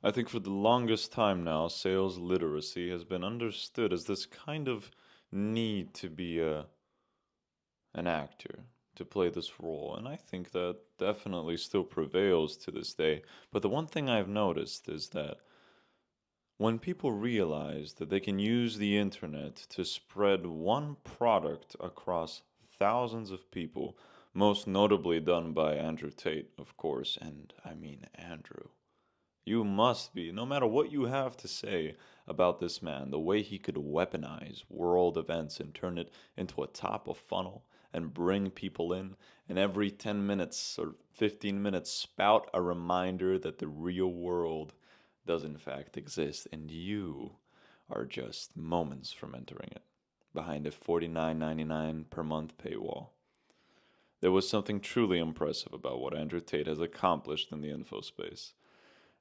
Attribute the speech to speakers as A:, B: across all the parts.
A: I think for the longest time now, sales literacy has been understood as this kind of need to be an actor, to play this role. And I think that definitely still prevails to this day. But the one thing I've noticed is that when people realize that they can use the internet to spread one product across thousands of people, most notably done by Andrew Tate, of course, and I mean Andrew. You must be, no matter what you have to say about this man, the way he could weaponize world events and turn it into a top of funnel and bring people in, and every 10 minutes or 15 minutes spout a reminder that the real world does in fact exist and you are just moments from entering it behind a $49.99 per month paywall. There was something truly impressive about what Andrew Tate has accomplished in the info space.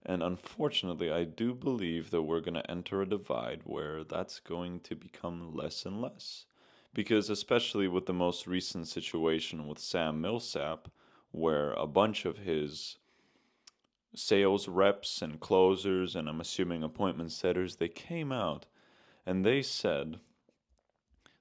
A: And unfortunately, I do believe that we're going to enter a divide where that's going to become less and less. Because, especially with the most recent situation with Sam Millsap, where a bunch of his sales reps and closers, and I'm assuming appointment setters, they came out and they said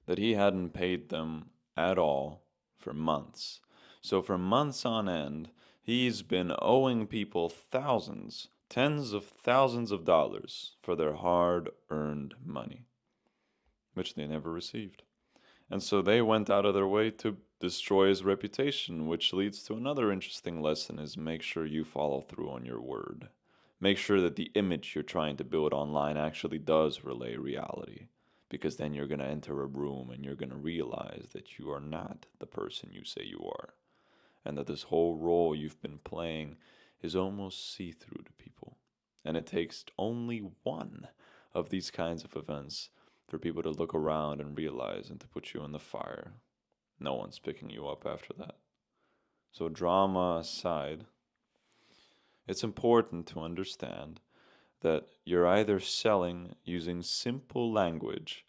A: that he hadn't paid them at all for months. So, for months on end, he's been owing people thousands, tens of thousands of dollars for their hard earned money, which they never received. And so they went out of their way to destroy his reputation, which leads to another interesting lesson is make sure you follow through on your word. Make sure that the image you're trying to build online actually does relay reality. Because then you're going to enter a room and you're going to realize that you are not the person you say you are. And that this whole role you've been playing is almost see through to people. And it takes only one of these kinds of events for people to look around and realize and to put you in the fire. No one's picking you up after that. So, drama aside, it's important to understand that you're either selling using simple language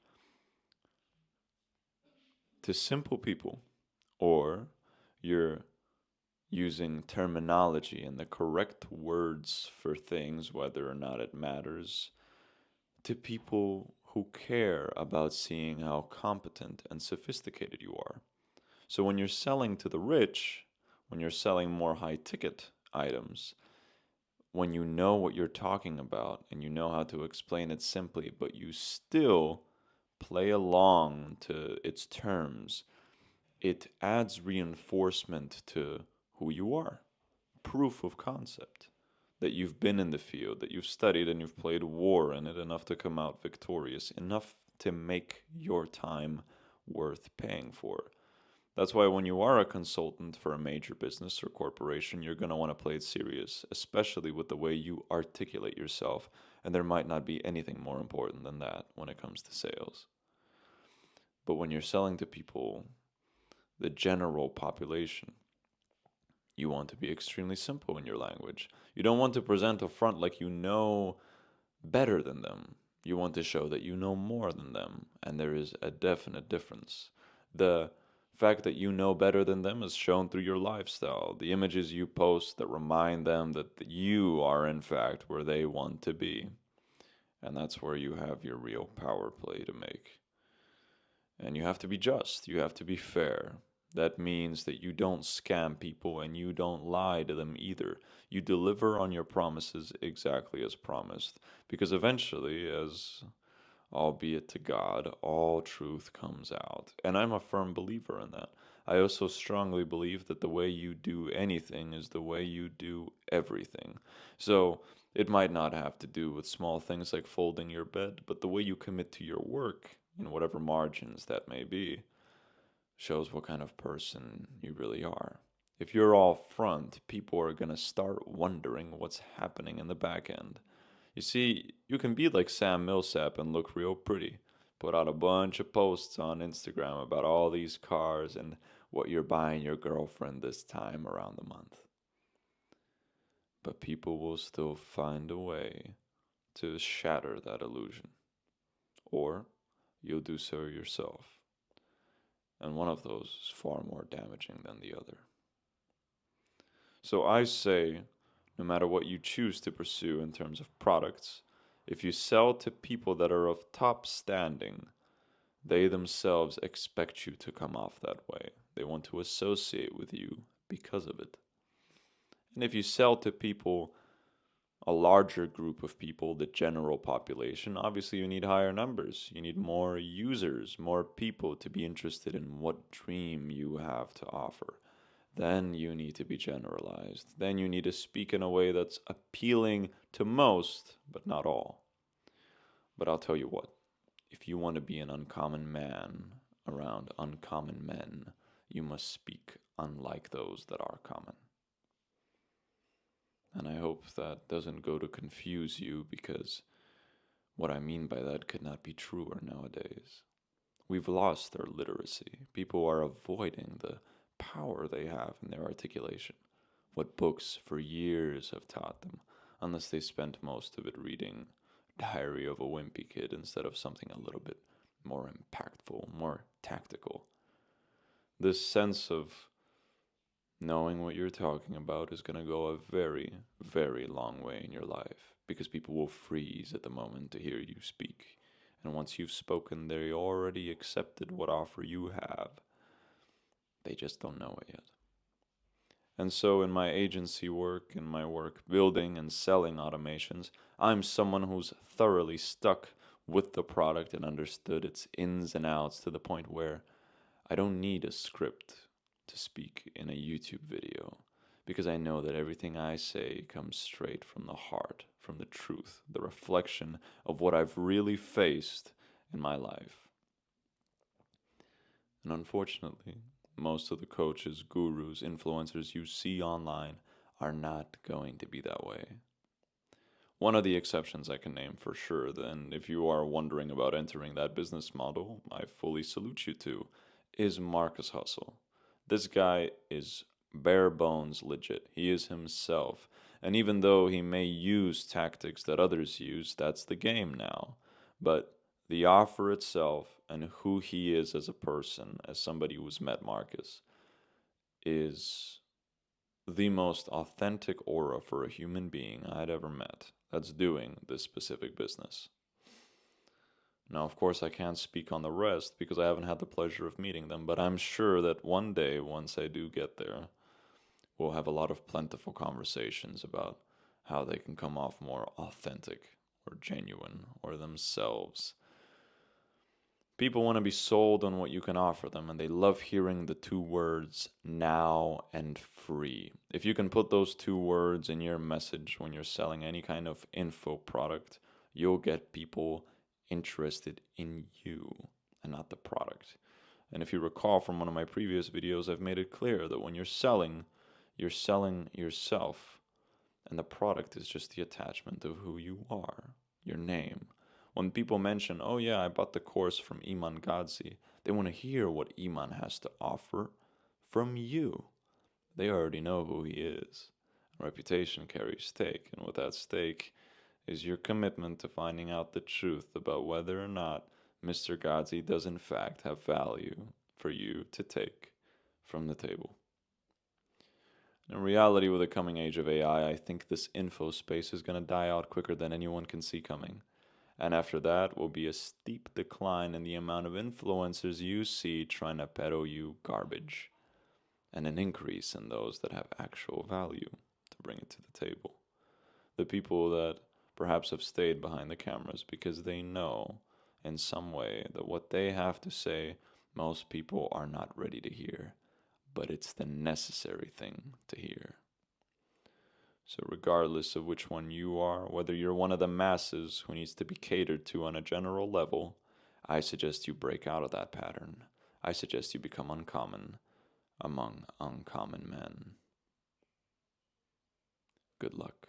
A: to simple people, or you're using terminology and the correct words for things, whether or not it matters, to people who care about seeing how competent and sophisticated you are. So when you're selling to the rich, when you're selling more high ticket items, when you know what you're talking about and you know how to explain it simply, but you still play along to its terms, it adds reinforcement to who you are, proof of concept that you've been in the field, that you've studied and you've played war in it enough to come out victorious, enough to make your time worth paying for. That's why when you are a consultant for a major business or corporation, you're going to want to play it serious, especially with the way you articulate yourself. And there might not be anything more important than that when it comes to sales. But when you're selling to people, the general population, you want to be extremely simple in your language. You don't want to present a front like you know better than them. You want to show that you know more than them, and there is a definite difference. The fact that you know better than them is shown through your lifestyle, the images you post that remind them that you are, in fact, where they want to be. And that's where you have your real power play to make. And you have to be just, you have to be fair. That means that you don't scam people and you don't lie to them either. You deliver on your promises exactly as promised. Because eventually, as albeit to God, all truth comes out. And I'm a firm believer in that. I also strongly believe that the way you do anything is the way you do everything. So it might not have to do with small things like folding your bed, but the way you commit to your work, in whatever margins that may be, shows what kind of person you really are. If you're all front, people are going to start wondering what's happening in the back end. You see, you can be like Sam Millsap and look real pretty. Put out a bunch of posts on Instagram about all these cars and what you're buying your girlfriend this time around the month. But people will still find a way to shatter that illusion. Or you'll do so yourself. And one of those is far more damaging than the other. So I say, no matter what you choose to pursue in terms of products, if you sell to people that are of top standing, they themselves expect you to come off that way. They want to associate with you because of it. And if you sell to people, a larger group of people, the general population, obviously you need higher numbers. You need more users, more people to be interested in what dream you have to offer. Then you need to be generalized. Then you need to speak in a way that's appealing to most, but not all. But I'll tell you what, if you want to be an uncommon man around uncommon men, you must speak unlike those that are common. And I hope that doesn't go to confuse you, because what I mean by that could not be truer nowadays. We've lost our literacy. People are avoiding the power they have in their articulation, what books for years have taught them, unless they spent most of it reading Diary of a Wimpy Kid instead of something a little bit more impactful, more tactical. This sense of knowing what you're talking about is going to go a very, very long way in your life, because people will freeze at the moment to hear you speak. And once you've spoken, they already accepted what offer you have. They just don't know it yet. And so, in my agency work, in my work building and selling automations, I'm someone who's thoroughly stuck with the product and understood its ins and outs to the point where I don't need a script to speak in a YouTube video, because I know that everything I say comes straight from the heart, from the truth, the reflection of what I've really faced in my life. And unfortunately, most of the coaches, gurus, influencers you see online are not going to be that way. One of the exceptions I can name for sure, then, if you are wondering about entering that business model, I fully salute you to, is Marcus Hustle. This guy is bare bones legit. He is himself. And even though he may use tactics that others use, that's the game now. But the offer itself and who he is as a person, as somebody who's met Marcus, is the most authentic aura for a human being I'd ever met that's doing this specific business. Now, of course, I can't speak on the rest because I haven't had the pleasure of meeting them, but I'm sure that one day, once I do get there, we'll have a lot of plentiful conversations about how they can come off more authentic or genuine or themselves. People want to be sold on what you can offer them, and they love hearing the two words now and free. If you can put those two words in your message when you're selling any kind of info product, you'll get people interested in you and not the product. And if you recall from one of my previous videos, I've made it clear that when you're selling yourself, and the product is just the attachment of who you are, your name. When people mention, oh yeah, I bought the course from Iman Gadzhi, they want to hear what Iman has to offer from you. They already know who he is. Reputation carries stake, and with that stake is your commitment to finding out the truth about whether or not Mr. Gadzhi does in fact have value for you to take from the table. In reality, with the coming age of AI, I think this info space is going to die out quicker than anyone can see coming. And after that will be a steep decline in the amount of influencers you see trying to peddle you garbage, and an increase in those that have actual value to bring it to the table. The people that perhaps have stayed behind the cameras because they know in some way that what they have to say most people are not ready to hear, but it's the necessary thing to hear. So regardless of which one you are, whether you're one of the masses who needs to be catered to on a general level, I suggest you break out of that pattern. I suggest you become uncommon among uncommon men. Good luck.